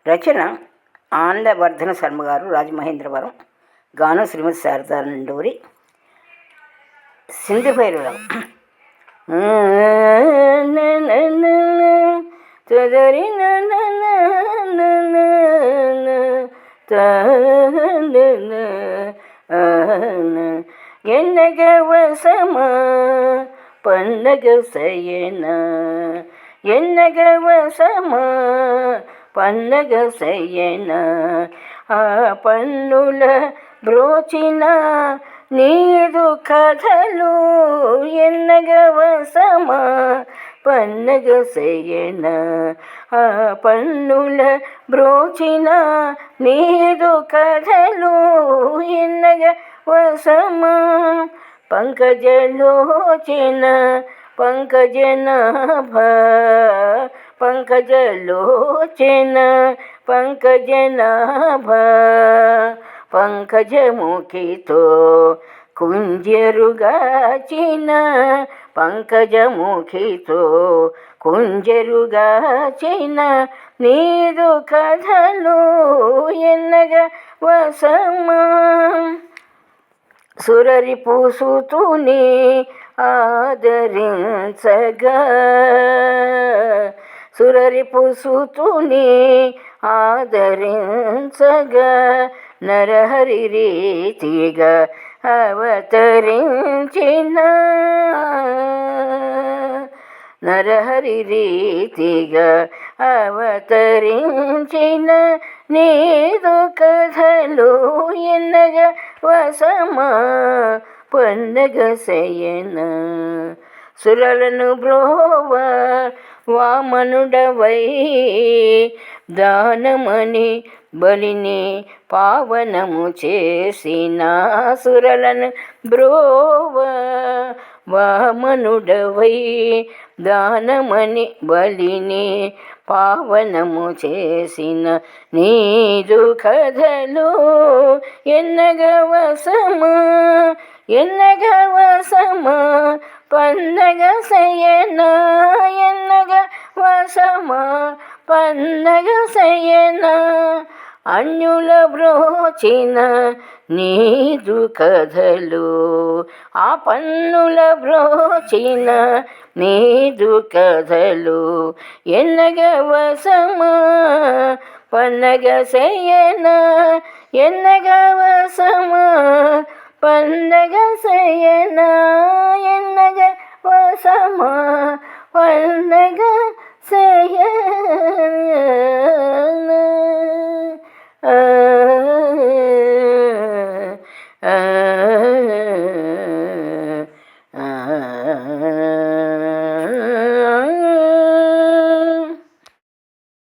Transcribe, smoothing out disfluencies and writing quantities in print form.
రచన ఆనందవర్ధన శర్మ గారు, రాజమహేంద్రవరం. గానం శ్రీమతి శారదా నండూరి. సింధు భైరవం. ఎన్నగ వసమా పన్నగ సయన, ఎన్నగ వసమా పన్నగ సయన, ఆ పన్నుల బ్రోచిన నీదు కథలు ఎన్నగ వసమా పన్నగ సయన, ఆ పన్నుల బ్రోచిన నీదు కథలు ఎన్నగ వసమా. పంకజలోచన పంకజనాభ, పంకజలోచన పంకజనాభ, పంకజముఖితో కుంజరుగాచిన, పంకజముఖితో కుంజరుగాచిన నీదు కథలు ఎన్నగ వసమా. సురరిపు సుతుని ఆదరించగా, సురరిపు సుతుని ఆదరించగా, నరహరి రీతిగా అవతరించిన, నరహరి రీతిగా అవతరించిన నీదు కథలు ఎన్నగ వసమా పన్నగ శయన. సురలను బ్రోవ వామనుడవై దానమని బలిని పావనము చేసిన, సురలను బ్రోవ వామనుడవై దానమని బలిని పావనము చేసిన నీదు కథలు ఎన్నగ వసమా, ఎన్నగ వసమా పన్నగ శయన, ఎన్నగ వసమా పన్నగ శయన. అన్యుల బ్రోచిన నీదు కథలు, ఆ పన్నుల బ్రోచిన నీదు కథలు ఎన్నగ వసమా పన్నగ శయన, ఎన్నగ వసమా పన్నగ శయన, ఎన్నగ వసమా పన్నగ శయన.